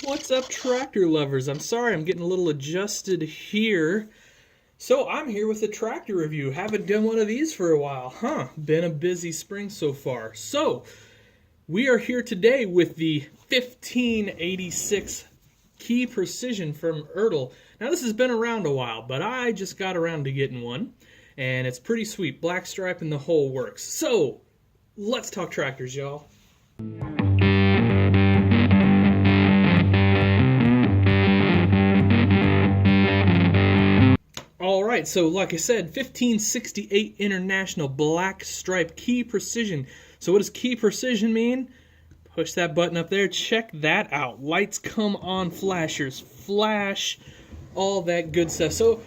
What's up, tractor lovers? I'm sorry, I'm getting a little adjusted here. So I'm here with a tractor review. Haven't done one of these for a while, huh? Been a busy spring so far. So we are here today with the 1586 Key Precision from Ertl. Now this has been around a while, but I just got around to getting one, and it's pretty sweet. Black stripe and the whole works. So let's talk tractors, y'all. Alright, so like I said, 1568 International Black Stripe Key Precision. So what does Key Precision mean? Push that button up there, check that out. Lights come on, flashers flash, all that good stuff. So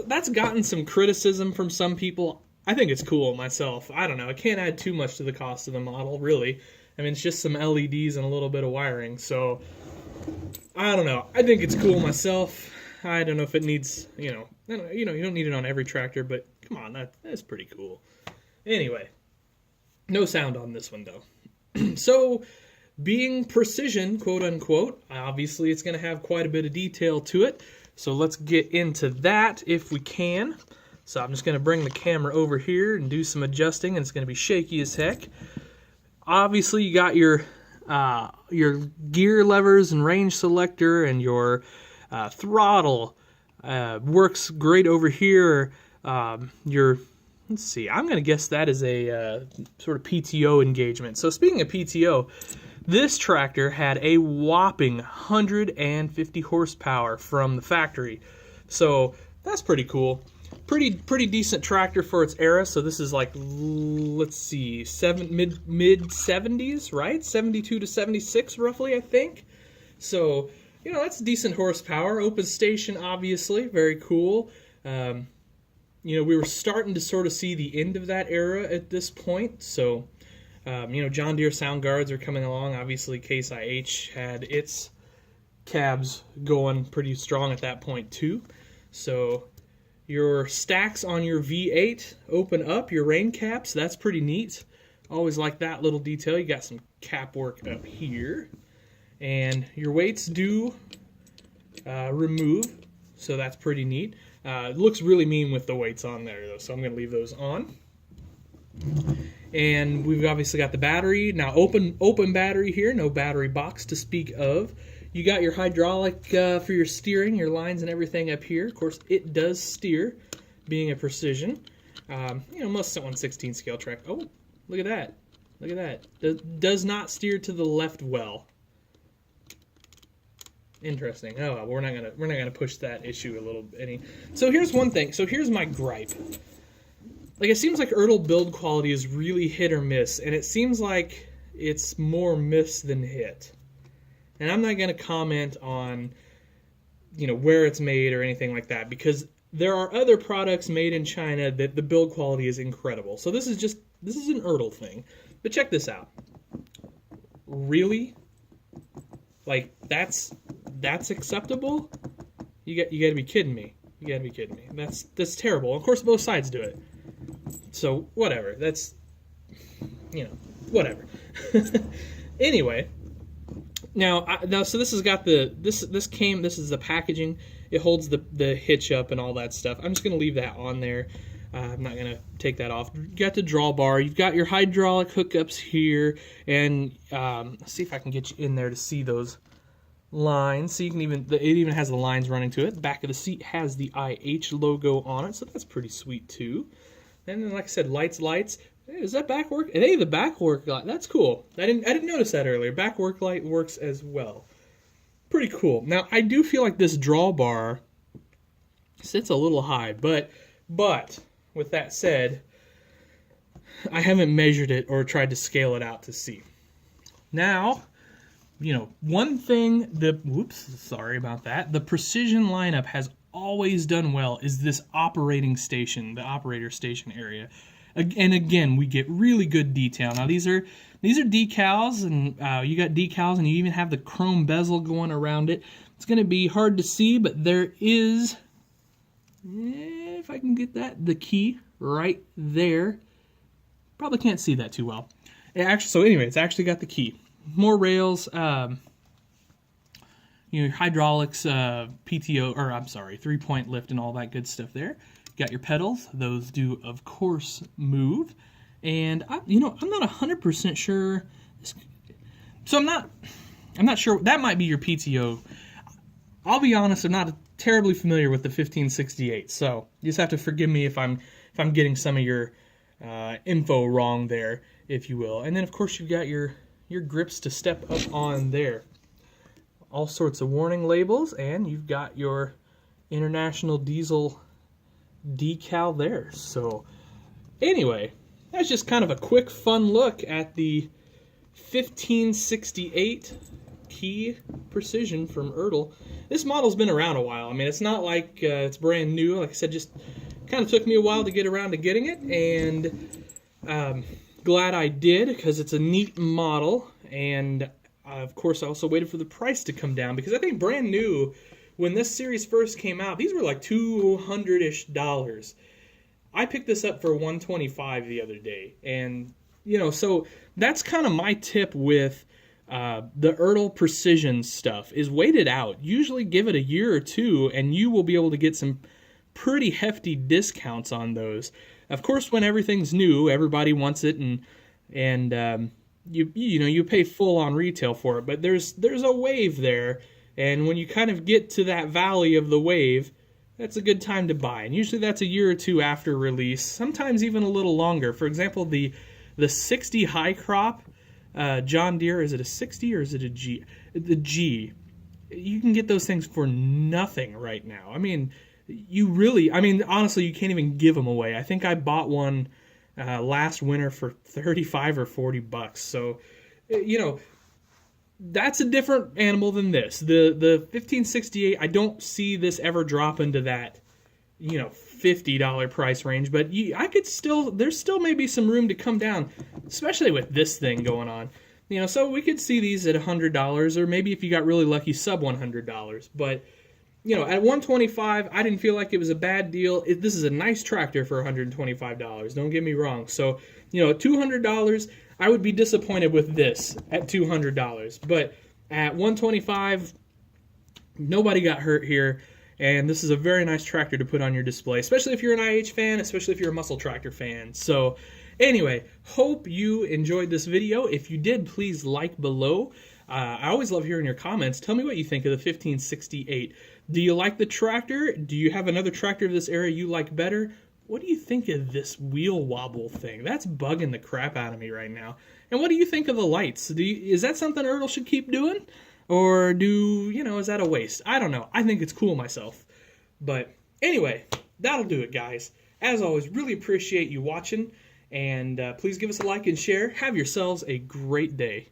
that's gotten some criticism from some people. I think it's cool myself. I don't know, I can't add too much to the cost of the model, really. I mean, it's just some LEDs and a little bit of wiring, so I don't know. I think it's cool myself. I don't know if it needs, you don't need it on every tractor, but come on, that's pretty cool. Anyway, no sound on this one though. So, being precision, quote unquote, obviously it's going to have quite a bit of detail to it. So let's get into that if we can. So I'm just going to bring the camera over here and do some adjusting, and it's going to be shaky as heck. Obviously you got your gear levers and range selector and your throttle. Works great over here. Let's see, I'm going to guess that is a sort of PTO engagement. So speaking of PTO, this tractor had a whopping 150 horsepower from the factory. So that's pretty cool. Pretty decent tractor for its era. So this is like, let's see, mid 70s, right? 72 to 76 roughly, I think. So that's decent horsepower. Open station, obviously, very cool. We were starting to sort of see the end of that era at this point. So, John Deere sound guards are coming along. Obviously, Case IH had its cabs going pretty strong at that point too. So, your stacks on your V8 open up, your rain caps. That's pretty neat. Always like that little detail. You got some cap work up here. And your weights do remove, so that's pretty neat. It looks really mean with the weights on there, though, so I'm going to leave those on. And we've obviously got the battery. Now, open battery here, no battery box to speak of. You got your hydraulic for your steering, your lines and everything up here. Of course, it does steer, being a precision. Most 1/16 scale track. Oh, look at that. Look at that. Does not steer to the left well. Interesting. Oh, well, we're not gonna push that issue a little any. So here's one thing. So here's my gripe. Like, it seems like Ertl build quality is really hit or miss, and it seems like it's more miss than hit. And I'm not gonna comment on, where it's made or anything like that, because there are other products made in China that the build quality is incredible. So this is an Ertl thing. But check this out. Really? Like, that's acceptable? You got to be kidding me. You got to be kidding me. That's terrible. Of course, both sides do it. So whatever. That's whatever. Anyway, now so this has got this is the packaging. It holds the hitch up and all that stuff. I'm just gonna leave that on there. I'm not gonna take that off. You got the drawbar. You've got your hydraulic hookups here, and let's see if I can get you in there to see those lines. So you can it even has the lines running to it. The back of the seat has the IH logo on it, so that's pretty sweet too. And then, like I said, lights. Hey, does that back work? Hey, the back work light. That's cool. I didn't notice that earlier. Back work light works as well. Pretty cool. Now, I do feel like this drawbar sits a little high, but with that said, I haven't measured it or tried to scale it out to see. Now, one thing sorry about that. The precision lineup has always done well is this operating station, the operator station area. And again, we get really good detail. Now these are decals, and you got decals, and you even have the chrome bezel going around it. It's going to be hard to see, but there is, if I can get that, the key right there. Probably can't see that too well. So anyway, it's actually got the key. More rails. your hydraulics, PTO, or I'm sorry, 3-point lift and all that good stuff there. Got your pedals. Those do, of course, move. And, I'm not 100% sure. So I'm not sure. That might be your PTO. I'll be honest, I'm not terribly familiar with the 1568. So you just have to forgive me if I'm getting some of your info wrong there, if you will. And then, of course, you've got your grips to step up on there. All sorts of warning labels, and you've got your International Diesel decal there. So anyway, that's just kind of a quick fun look at the 1568 Key Precision from Ertl. This model's been around a while. I mean, it's not like it's brand new. Like I said, just kind of took me a while to get around to getting it, and glad I did, because it's a neat model. And of course, I also waited for the price to come down, because I think brand new, when this series first came out, these were like $200-ish. I picked this up for $125 the other day, and so that's kind of my tip with the Ertl Precision stuff, is wait it out. Usually give it a year or two, and you will be able to get some pretty hefty discounts on those. Of course, when everything's new, everybody wants it, and you pay full on retail for it. But there's a wave there, and when you kind of get to that valley of the wave, that's a good time to buy. And usually that's a year or two after release, sometimes even a little longer. For example, the 60 high crop John Deere, is it a 60 or is it a G? The G. You can get those things for nothing right now. I mean, honestly, you can't even give them away. I think I bought one last winter for $35 or $40. So, that's a different animal than this. The 1568, I don't see this ever drop into that, $50 price range. But there's still maybe some room to come down, especially with this thing going on. So we could see these at $100, or maybe if you got really lucky, sub $100. But at $125, I didn't feel like it was a bad deal. This is a nice tractor for $125. Don't get me wrong. So, $200, I would be disappointed with this at $200. But at $125, nobody got hurt here. And this is a very nice tractor to put on your display, especially if you're an IH fan, especially if you're a muscle tractor fan. So anyway, hope you enjoyed this video. If you did, please like below. I always love hearing your comments. Tell me what you think of the 1568. Do you like the tractor? Do you have another tractor of this era you like better? What do you think of this wheel wobble thing? That's bugging the crap out of me right now. And what do you think of the lights? Is that something Ertl should keep doing? Or is that a waste? I don't know. I think it's cool myself. But anyway, that'll do it, guys. As always, really appreciate you watching. And please give us a like and share. Have yourselves a great day.